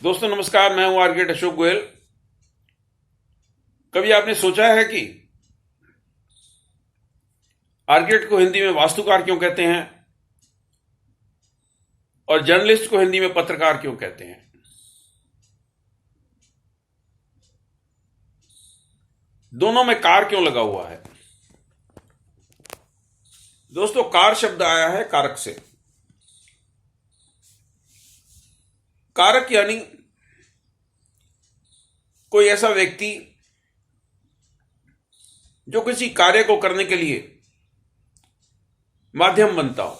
दोस्तों नमस्कार, मैं हूं आर्किटेक्ट अशोक गोयल। कभी आपने सोचा है कि आर्किटेक्ट को हिंदी में वास्तुकार क्यों कहते हैं और जर्नलिस्ट को हिंदी में पत्रकार क्यों कहते हैं? दोनों में कार क्यों लगा हुआ है? दोस्तों, कार शब्द आया है कारक से। कारक यानी कोई ऐसा व्यक्ति जो किसी कार्य को करने के लिए माध्यम बनता हो।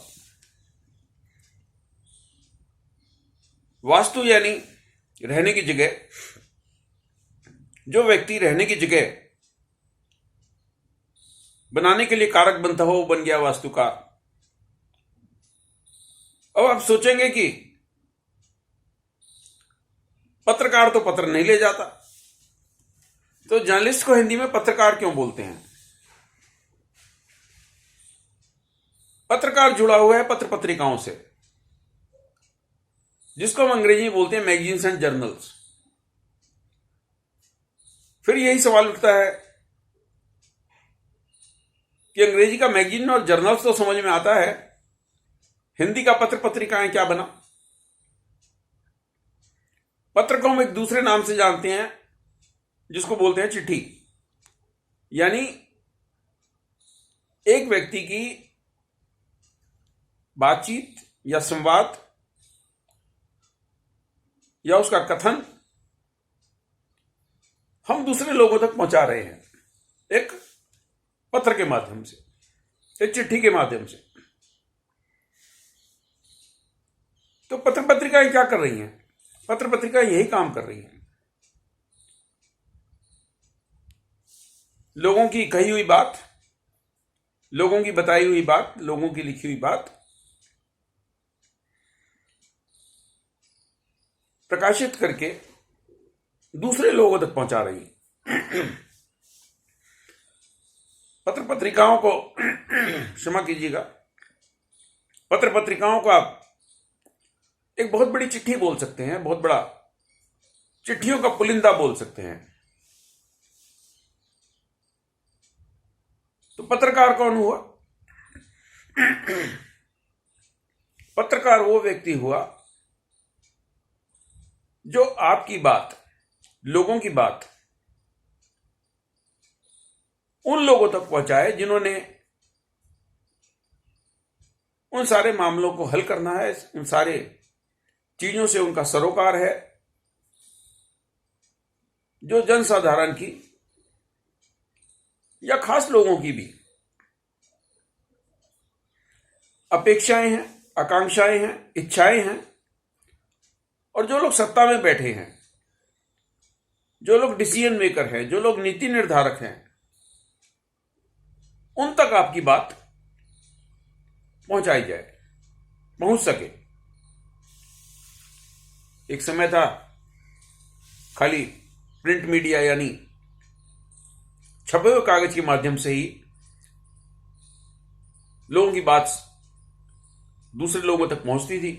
वास्तु यानी रहने की जगह। जो व्यक्ति रहने की जगह बनाने के लिए कारक बनता हो वो बन गया वास्तुकार। अब आप सोचेंगे कि पत्रकार तो पत्र नहीं ले जाता, तो जर्नलिस्ट को हिंदी में पत्रकार क्यों बोलते हैं? पत्रकार जुड़ा हुआ है पत्र पत्रिकाओं से, जिसको हम अंग्रेजी में बोलते हैं मैगजीन्स एंड जर्नल्स। फिर यही सवाल उठता है कि अंग्रेजी का मैगजीन और जर्नल्स तो समझ में आता है, हिंदी का पत्र पत्रिकाएं क्या बना? पत्र को हम एक दूसरे नाम से जानते हैं, जिसको बोलते हैं चिट्ठी। यानी एक व्यक्ति की बातचीत या संवाद या उसका कथन हम दूसरे लोगों तक पहुंचा रहे हैं एक पत्र के माध्यम से, एक चिट्ठी के माध्यम से। तो पत्र पत्रिकाएं क्या कर रही हैं? पत्र पत्रिकाएं यही काम कर रही हैं। लोगों की कही हुई बात, लोगों की बताई हुई बात, लोगों की लिखी हुई बात प्रकाशित करके दूसरे लोगों तक पहुंचा रही है। पत्र पत्रिकाओं को क्षमा कीजिएगा, पत्र पत्रिकाओं को आप एक बहुत बड़ी चिट्ठी बोल सकते हैं, बहुत बड़ा चिट्ठियों का पुलिंदा बोल सकते हैं। तो पत्रकार कौन हुआ? पत्रकार वो व्यक्ति हुआ जो आपकी बात, लोगों की बात उन लोगों तक पहुंचाए जिन्होंने उन सारे मामलों को हल करना है, उन सारे चीजों से उनका सरोकार है, जो जनसाधारण की या खास लोगों की भी अपेक्षाएं हैं, आकांक्षाएं हैं, इच्छाएं हैं। और जो लोग सत्ता में बैठे हैं, जो लोग डिसीजन मेकर हैं, जो लोग नीति निर्धारक हैं, उन तक आपकी बात पहुंचाई जाए, पहुंच सके। एक समय था खाली प्रिंट मीडिया यानी छपे हुए कागज के माध्यम से ही लोगों की बात दूसरे लोगों तक पहुंचती थी।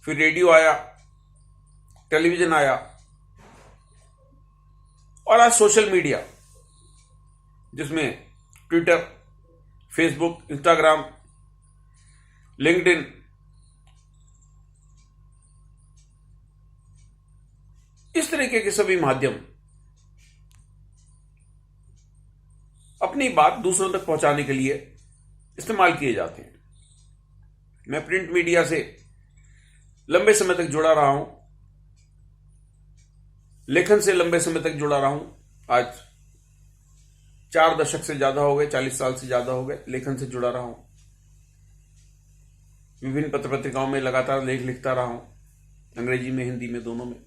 फिर रेडियो आया, टेलीविजन आया और आज सोशल मीडिया, जिसमें ट्विटर, फेसबुक, इंस्टाग्राम, लिंक्डइन, इस तरीके के सभी माध्यम अपनी बात दूसरों तक पहुंचाने के लिए इस्तेमाल किए जाते हैं। मैं प्रिंट मीडिया से लंबे समय तक जुड़ा रहा हूं, लेखन से लंबे समय तक जुड़ा रहा हूं। आज 4 दशक से ज्यादा हो गए, 40 साल से ज्यादा हो गए लेखन से जुड़ा रहा हूं। विभिन्न पत्र पत्रिकाओं में लगातार लेख लिखता रहा हूं, अंग्रेजी में, हिंदी में, दोनों में।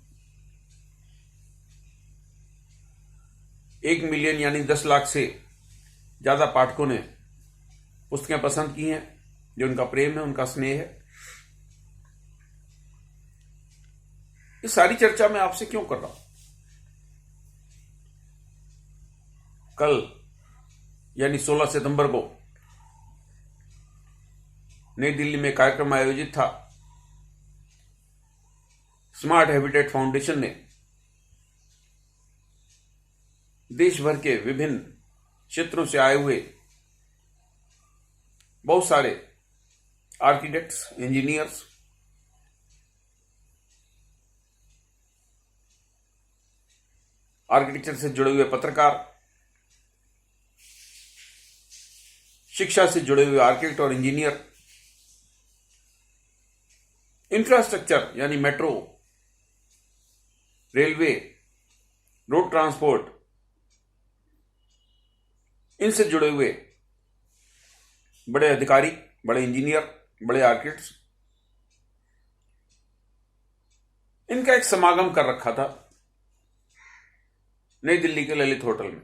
1 मिलियन यानी 10 लाख से ज्यादा पाठकों ने पुस्तकें पसंद की हैं, जो उनका प्रेम है, उनका स्नेह है। इस सारी चर्चा मैं आपसे क्यों कर रहा हूं? कल यानी 16 सितंबर को नई दिल्ली में कार्यक्रम आयोजित था स्मार्ट हैबिटेट फाउंडेशन ने देश भर के विभिन्न क्षेत्रों से आए हुए बहुत सारे आर्किटेक्ट्स, इंजीनियर्स, आर्किटेक्चर से जुड़े हुए पत्रकार, शिक्षा से जुड़े हुए आर्किटेक्ट और इंजीनियर, इंफ्रास्ट्रक्चर यानी मेट्रो, रेलवे, रोड ट्रांसपोर्ट, इनसे जुड़े हुए बड़े अधिकारी, बड़े इंजीनियर, बड़े आर्किटेक्ट्स, इनका एक समागम कर रखा था नई दिल्ली के ललित होटल में।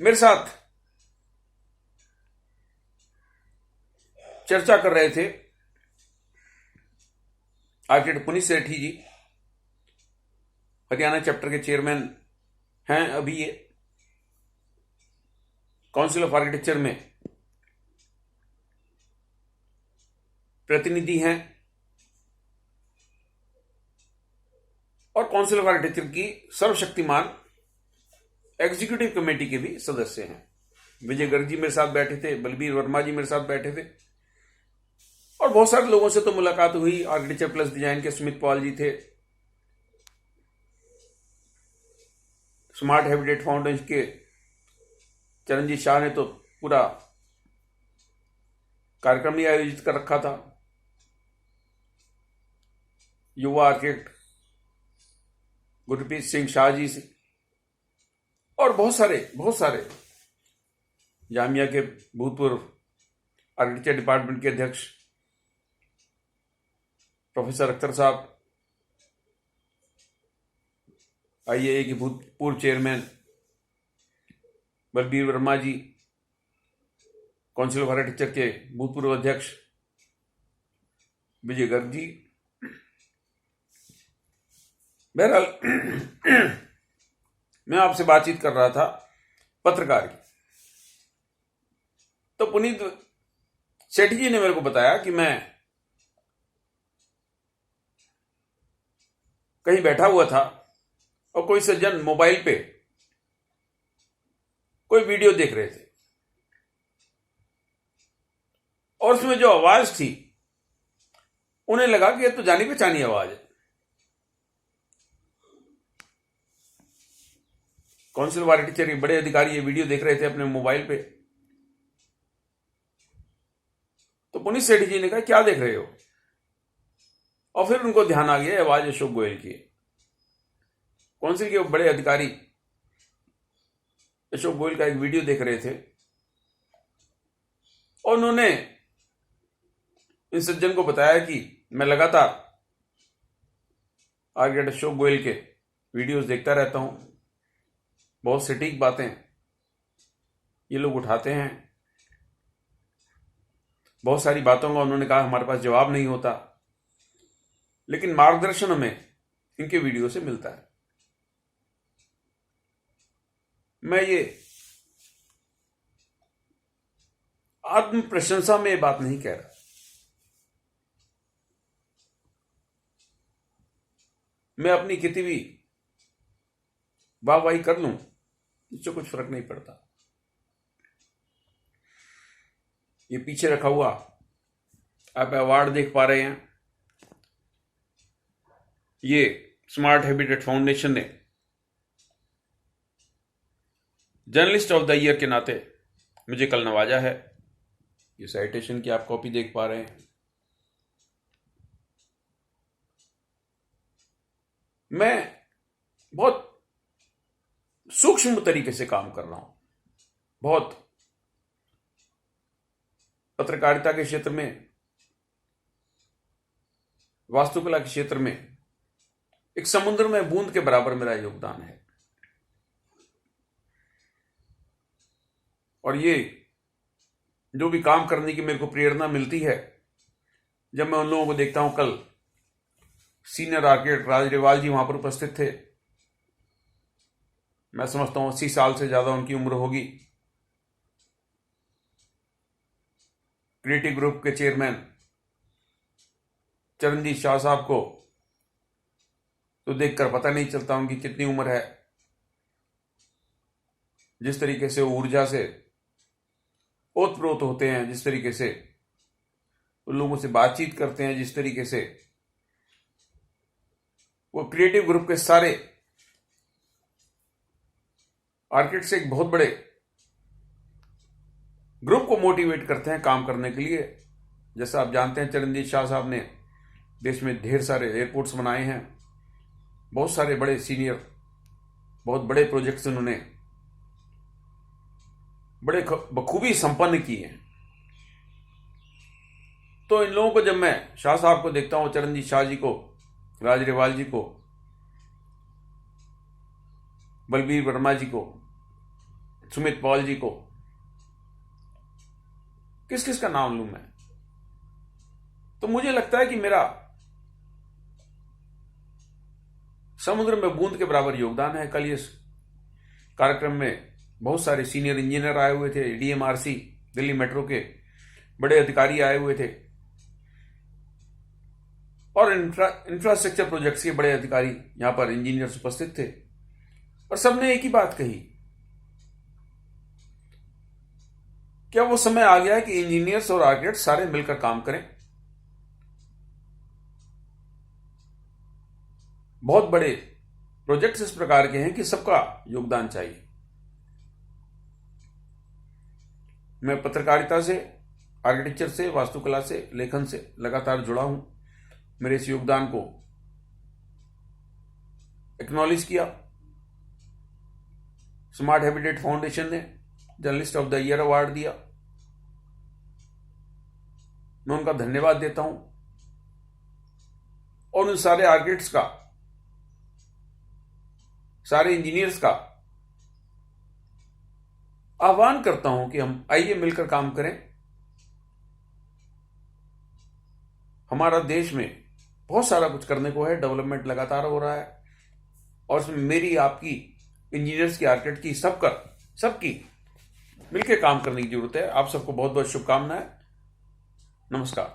मेरे साथ चर्चा कर रहे थे आर्किटेक्ट पुनीत सेठी जी, हरियाणा चैप्टर के चेयरमैन हैं अभी ये, काउंसिल ऑफ आर्किटेक्चर में प्रतिनिधि हैं और काउंसिल ऑफ आर्किटेक्चर की सर्वशक्तिमान एग्जीक्यूटिव कमेटी के भी सदस्य हैं। विजय गर्ग जी मेरे साथ बैठे थे, बलबीर वर्मा जी मेरे साथ बैठे थे और बहुत सारे लोगों से तो मुलाकात हुई। आर्किटेक्चर प्लस डिजाइन के सुमित पॉल जी थे, स्मार्ट हैबिटेट फाउंडेशन के चरणजीत शाह ने तो पूरा कार्यक्रम ही आयोजित कर रखा था। युवा आर्किटेक्ट गुरप्रीत सिंह शाह जी से और बहुत सारे जामिया के भूतपूर्व आर्किटेक्चर डिपार्टमेंट के अध्यक्ष प्रोफेसर अख्तर साहब, आईएए के भूतपूर्व chairman Balbir Verma ji, council of architecture के भूतपूर्व अध्यक्ष विजय गर्ग जी। बहरहाल मैं आपसे बातचीत कर रहा था पत्रकार की, तो पुनीत सेठी जी ने मेरे को बताया कि मैं कहीं बैठा हुआ था और कोई सज्जन मोबाइल पे कोई वीडियो देख रहे थे और उसमें जो आवाज थी उन्हें लगा कि ये तो जानी पहचानी आवाज है। काउंसिल ऑफ आर्किटेक्चर के बड़े अधिकारी ये वीडियो देख रहे थे अपने मोबाइल पे। तो पुनीत सेठी जी ने कहा क्या देख रहे हो, और फिर उनको ध्यान आ गया आवाज अशोक गोयल की। काउंसिल के बड़े अधिकारी अशोक गोयल का एक वीडियो देख रहे थे और उन्होंने इन सज्जन को बताया कि मैं लगातार आर्किटेक्ट अशोक गोयल के वीडियोस देखता रहता हूं, बहुत सटीक बातें ये लोग उठाते हैं, बहुत सारी बातों का उन्होंने कहा हमारे पास जवाब नहीं होता, लेकिन मार्गदर्शन हमें इनके वीडियो से मिलता है। मैं ये आत्म प्रशंसा में ये बात नहीं कह रहा, मैं अपनी कितनी भी वाहवाही कर लूं इससे कुछ फर्क नहीं पड़ता। ये पीछे रखा हुआ आप अवार्ड देख पा रहे हैं, ये स्मार्ट हैबिटेट फाउंडेशन ने जर्नलिस्ट ऑफ द ईयर के नाते मुझे कल नवाजा है। ये साइटेशन की आप कॉपी देख पा रहे हैं। मैं बहुत सूक्ष्म तरीके से काम कर रहा हूं, बहुत पत्रकारिता के क्षेत्र में, वास्तुकला के क्षेत्र में एक समुद्र में बूंद के बराबर मेरा योगदान है। और ये जो भी काम करने की मेरे को प्रेरणा मिलती है, जब मैं उन लोगों को देखता हूं, कल सीनियर आर्किटेक्ट राज रेवाल जी वहां पर उपस्थित थे, मैं समझता हूं 80 साल से ज्यादा उनकी उम्र होगी। क्रिएटिव ग्रुप के चेयरमैन चरणजीत शाह साहब को तो देखकर पता नहीं चलता उनकी कितनी उम्र है। जिस तरीके से ऊर्जा से ओतप्रोत होते हैं, जिस तरीके से उन लोगों से बातचीत करते हैं, जिस तरीके से वो क्रिएटिव ग्रुप के सारे आर्किटेक्ट्स एक बहुत बड़े ग्रुप को मोटिवेट करते हैं काम करने के लिए। जैसा आप जानते हैं, चरणजीत शाह साहब ने देश में ढेर सारे एयरपोर्ट्स बनाए हैं, बहुत सारे बड़े सीनियर, बहुत बड़े प्रोजेक्ट्स उन्होंने बड़े बखूबी संपन्न किए हैं। तो इन लोगों को जब मैं शाह साहब को देखता हूं, चरणजीत शाह जी को, राज रेवाल जी को, बलबीर वर्मा जी को, सुमित पॉल जी को, किस किस का नाम लूं मैं, तो मुझे लगता है कि मेरा समुद्र में बूंद के बराबर योगदान है। कल इस कार्यक्रम में बहुत सारे सीनियर इंजीनियर आए हुए थे, डीएमआरसी दिल्ली मेट्रो के बड़े अधिकारी आए हुए थे और इंफ्रास्ट्रक्चर प्रोजेक्ट्स के बड़े अधिकारी यहां पर इंजीनियर्स उपस्थित थे और सबने एक ही बात कही, क्या वो समय आ गया है कि इंजीनियर्स और आर्किटेक्ट सारे मिलकर काम करें। बहुत बड़े प्रोजेक्ट्स इस प्रकार के हैं कि सबका योगदान चाहिए। मैं पत्रकारिता से, आर्किटेक्चर से, वास्तुकला से, लेखन से लगातार जुड़ा हूं। मेरे इस योगदान को एक्नॉलेज किया स्मार्ट हैबिटेट फाउंडेशन ने, journalist of the year award दिया। मैं उनका धन्यवाद देता हूं और उन सारे आर्किटेक्ट्स का, सारे इंजीनियर्स का आह्वान करता हूं कि हम आइए मिलकर काम करें। हमारा देश में बहुत सारा कुछ करने को है, डेवलपमेंट लगातार हो रहा है और उसमें मेरी, आपकी, इंजीनियर्स की, आर्किटेक्ट की, सबकी मिलकर काम करने की जरूरत है। आप सबको बहुत बहुत शुभकामनाएं। नमस्कार।